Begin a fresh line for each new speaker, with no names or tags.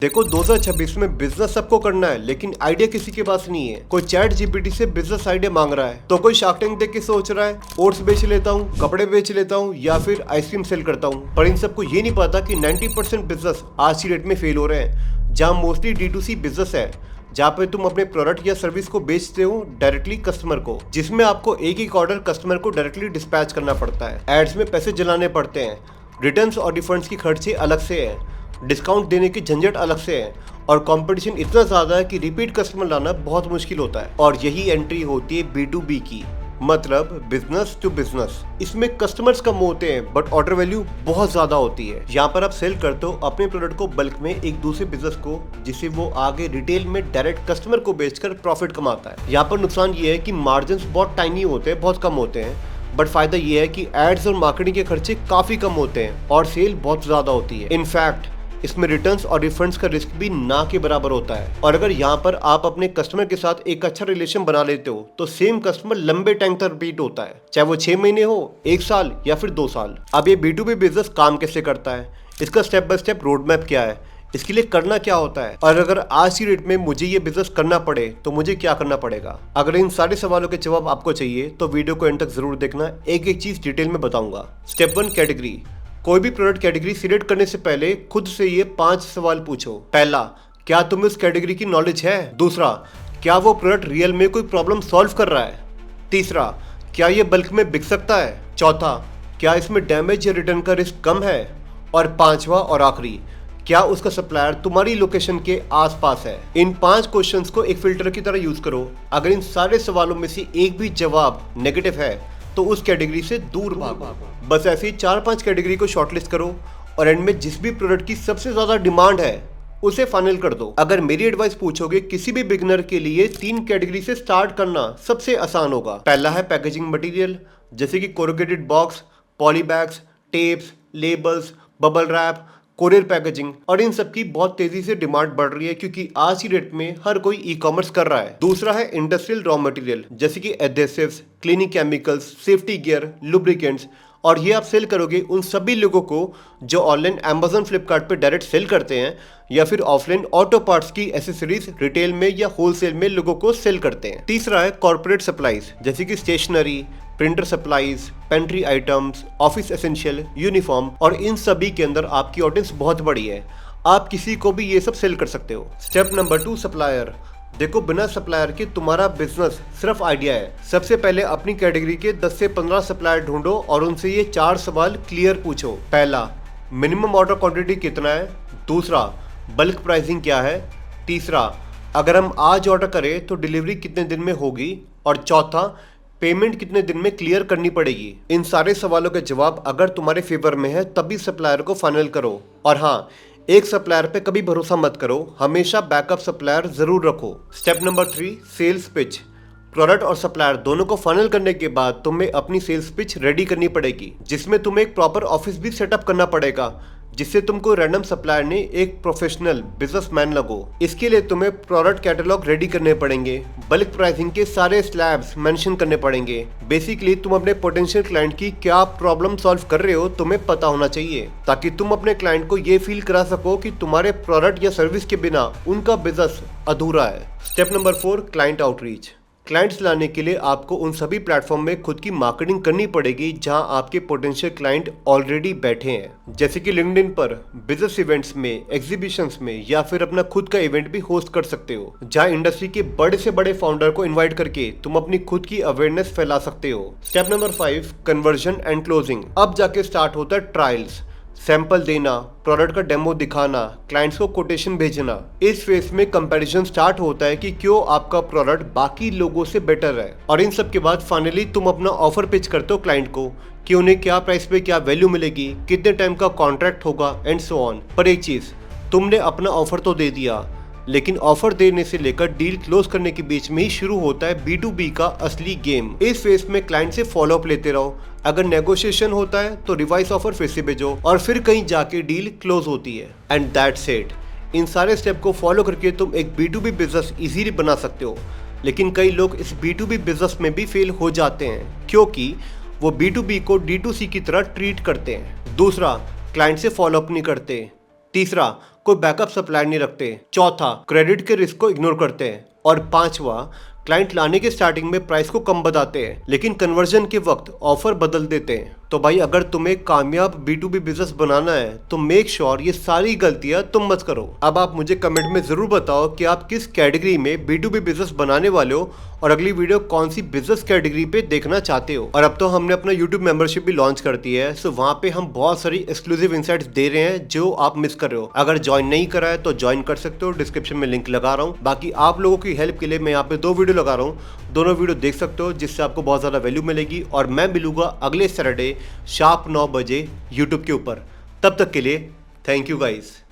देखो 2026 में बिजनेस सबको करना है, लेकिन आइडिया किसी के पास नहीं है। कोई चैट जीपीटी से बिजनेस आइडिया मांग रहा है, तो कोई शार्क टैंक देख के सोच रहा है ओट्स बेच लेता हूँ, कपड़े बेच लेता हूँ या फिर आइसक्रीम सेल करता हूँ। पर इन सबको ये नहीं पता कि 90% बिजनेस आज की डेट में फेल हो रहे हैं, जहाँ मोस्टली D2C बिजनेस है, जहाँ पे तुम अपने प्रोडक्ट या सर्विस को बेचते हो डायरेक्टली कस्टमर को, जिसमें आपको एक एक ऑर्डर कस्टमर को डायरेक्टली डिस्पैच करना पड़ता है। एड्स में पैसे जलाने पड़ते हैं, रिटर्न्स और रिफंड्स की खर्चे अलग से है, डिस्काउंट देने की झंझट अलग से है, और कंपटीशन इतना ज़्यादा है कि रिपीट कस्टमर लाना बहुत मुश्किल होता है। और यही एंट्री होती है B2B की, मतलब बिजनेस टू बिजनेस। इसमें कस्टमर्स कम होते हैं बट ऑर्डर वैल्यू बहुत ज़्यादा होती है। यहाँ पर आप सेल करते हो अपने प्रोडक्ट को बल्क में एक दूसरे बिजनेस को, जिससे वो आगे रिटेल में डायरेक्ट कस्टमर को बेचकर प्रॉफिट कमाता है। यहाँ पर नुकसान ये है कि मार्जिन बहुत टाइनी होते हैं, बहुत कम होते हैं, बट फायदा ये है कि एड्स और मार्केटिंग के खर्चे काफ़ी कम होते हैं और सेल बहुत ज़्यादा होती है। इनफैक्ट इसमें रिटर्न्स और रिफंड्स का रिस्क भी ना के बराबर होता है। और अगर यहाँ पर आप अपने कस्टमर के साथ एक अच्छा रिलेशन बना लेते हो तो सेम कस्टमर लंबे टाइम तक रिपीट होता है, चाहे वो 6 महीने हो, 1 साल या फिर 2 साल। अब ये B2B बिजनेस काम कैसे करता है, इसका step by step road map क्या है, इसके लिए करना क्या होता है, और अगर आज की डेट में मुझे ये बिजनेस करना पड़े तो मुझे क्या करना पड़ेगा। अगर इन सारे सवालों के जवाब आपको चाहिए तो वीडियो को एंड तक जरूर देखना, एक एक चीज डिटेल में बताऊंगा। Step 1, category. कोई भी प्रोडक्ट कैटेगरी सिलेक्ट करने से पहले खुद से ये 5 सवाल पूछो। पहला, क्या तुम्हें उस कैटेगरी की नॉलेज है? दूसरा, क्या वो प्रोडक्ट रियल में कोई प्रॉब्लम सॉल्व कर रहा है? तीसरा, क्या ये बल्क में बिक सकता है? चौथा, क्या इसमें डैमेज या रिटर्न का रिस्क कम है? और पांचवा और आखिरी, क्या उसका सप्लायर तुम्हारी लोकेशन के आसपास है? इन 5 क्वेश्चंस को एक फिल्टर की तरह यूज करो। अगर इन सारे सवालों में से एक भी जवाब नेगेटिव है तो उस कैटेगरी से दूर भागो। बस ऐसे ही 4-5 कैटेगरी को शॉर्टलिस्ट करो और एंड में जिस भी प्रोडक्ट की सबसे ज्यादा डिमांड है उसे फाइनल कर दो। अगर मेरी एडवाइस पूछोगे, किसी भी बिगिनर के लिए 3 कैटेगरी से स्टार्ट करना सबसे आसान होगा। पहला है पैकेजिंग मटेरियल, जैसे कि corrugated box, poly bags, tapes, labels, bubble wrap, courier packaging, और इन सब की बहुत तेजी से डिमांड बढ़ रही है क्योंकि आज की डेट में हर कोई ई-कॉमर्स कर रहा है। दूसरा है इंडस्ट्रियल रॉ मटेरियल, जैसे कि adhesives, cleaning chemicals, safety gear, lubricants, और ये आप सेल करोगे उन सभी लोगों को जो ऑनलाइन Amazon, फ्लिपकार्ट पे डायरेक्ट सेल करते हैं या फिर ऑफलाइन ऑटो पार्ट्स की एसेसरीज रिटेल में या होलसेल में लोगों को सेल करते हैं। तीसरा है कॉर्पोरेट सप्लाईज, जैसे कि stationery, printer supplies, pantry items, office essential, uniform, और इन सभी के अंदर आपकी ऑडियंस बहुत बड़ी है, आप किसी को भी ये सब सेल कर सकते हो। Step number 2, supplier. देखो, बिना सप्लायर के तुम्हारा बिजनेस सिर्फ आइडिया है। सबसे पहले अपनी कैटेगरी के 10 से 15 सप्लायर ढूंढो और उनसे ये 4 सवाल क्लियर पूछो। पहला, मिनिमम ऑर्डर क्वांटिटी कितना है? दूसरा, बल्क प्राइसिंग क्या है? तीसरा, अगर हम आज ऑर्डर करें तो डिलीवरी कितने दिन में होगी? और चौथा, पेमेंट कितने दिन में क्लियर करनी पड़ेगी? इन सारे सवालों के जवाब अगर तुम्हारे फेवर में है तभी सप्लायर को फाइनल करो। और हाँ, एक सप्लायर पे कभी भरोसा मत करो, हमेशा बैकअप सप्लायर जरूर रखो। Step number 3, sales pitch. Product और सप्लायर दोनों को फाइनल करने के बाद तुम्हें अपनी सेल्स पिच रेडी करनी पड़ेगी, जिसमें तुम्हें एक प्रॉपर ऑफिस भी सेटअप करना पड़ेगा, जिससे तुमको रैंडम सप्लायर ने एक प्रोफेशनल बिजनेसमैन लगो। इसके लिए तुम्हें प्रोडक्ट कैटलॉग रेडी करने पड़ेंगे, बल्क प्राइसिंग के सारे स्लैब्स मेंशन करने पड़ेंगे। बेसिकली तुम अपने पोटेंशियल क्लाइंट की क्या प्रॉब्लम सॉल्व कर रहे हो तुम्हें पता होना चाहिए, ताकि तुम अपने क्लाइंट को ये फील करा सको कि तुम्हारे प्रोडक्ट या सर्विस के बिना उनका बिजनेस अधूरा है। Step number 4, client outreach. Clients लाने के लिए आपको उन सभी प्लेटफॉर्म में खुद की मार्केटिंग करनी पड़ेगी जहां आपके पोटेंशियल क्लाइंट ऑलरेडी बैठे हैं, जैसे कि लिंक्डइन पर, बिजनेस इवेंट्स में, एग्जीबिशंस में, या फिर अपना खुद का इवेंट भी होस्ट कर सकते हो, जहां इंडस्ट्री के बड़े से बड़े फाउंडर को इन्वाइट करके तुम अपनी खुद की अवेयरनेस फैला सकते हो। Step number 5, conversion and closing. अब जाके स्टार्ट होता है ट्रायल्स, सैंपल देना, प्रोडक्ट का डेमो दिखाना, क्लाइंट्स को कोटेशन भेजना। इस फेज में कंपैरिजन स्टार्ट होता है कि क्यों आपका प्रोडक्ट बाकी लोगों से बेटर है, और इन सब के बाद फाइनली तुम अपना ऑफर पिच करते हो क्लाइंट को कि उन्हें क्या प्राइस पे क्या वैल्यू मिलेगी, कितने टाइम का कॉन्ट्रैक्ट होगा, एंड सो ऑन। पर एक चीज, तुमने अपना ऑफर तो दे दिया, लेकिन ऑफर देने से लेकर डील क्लोज करने के बीच में ही शुरू होता है B2B का असली गेम। इस फेज में क्लाइंट से फॉलोअप लेते रहो, अगर नेगोशिएशन होता है तो रिवाइज ऑफर फिर से भेजो, और फिर कहीं जाके डील क्लोज होती है, एंड दैट्स इट। इन सारे स्टेप को फॉलो करके तुम एक B2B बिजनेस इजीली बना सकते हो। लेकिन कई लोग इस B2B बिजनेस में भी फेल हो जाते हैं क्योंकि वो B2B को D2C की तरह ट्रीट करते हैं। दूसरा, क्लाइंट से फॉलोअप नहीं करते। तीसरा, कोई बैकअप सप्लाई नहीं रखते। चौथा, क्रेडिट के रिस्क को इग्नोर करते हैं। और पांचवा, क्लाइंट लाने के स्टार्टिंग में प्राइस को कम बताते हैं लेकिन कन्वर्जन के वक्त ऑफर बदल देते हैं। तो भाई अगर तुम्हें कामयाब B2B बिजनेस बनाना है तो मेक श्योर ये सारी गलतियां तुम मत करो। अब आप मुझे कमेंट में जरूर बताओ कि आप किस कैटेगरी में B2B बिजनेस बनाने वाले हो और अगली वीडियो कौन सी बिजनेस कैटेगरी पे देखना चाहते हो। और अब तो हमने अपना YouTube मेंबरशिप भी लॉन्च कर दी है, सो वहां पे हम बहुत सारी एक्सक्लूसिव इनसाइट्स दे रहे हैं जो आप मिस कर रहे हो। अगर ज्वाइन नहीं करा है तो ज्वाइन कर सकते हो, डिस्क्रिप्शन में लिंक लगा रहा हूँ। बाकी आप लोगों की हेल्प के लिए मैं यहाँ पे 2 वीडियो लगा रहा हूँ, दोनों वीडियो देख सकते हो जिससे आपको बहुत ज़्यादा वैल्यू मिलेगी। और मैं मिलूंगा अगले सैटरडे शार्प 9 बजे यूट्यूब के ऊपर। तब तक के लिए थैंक यू गाइस।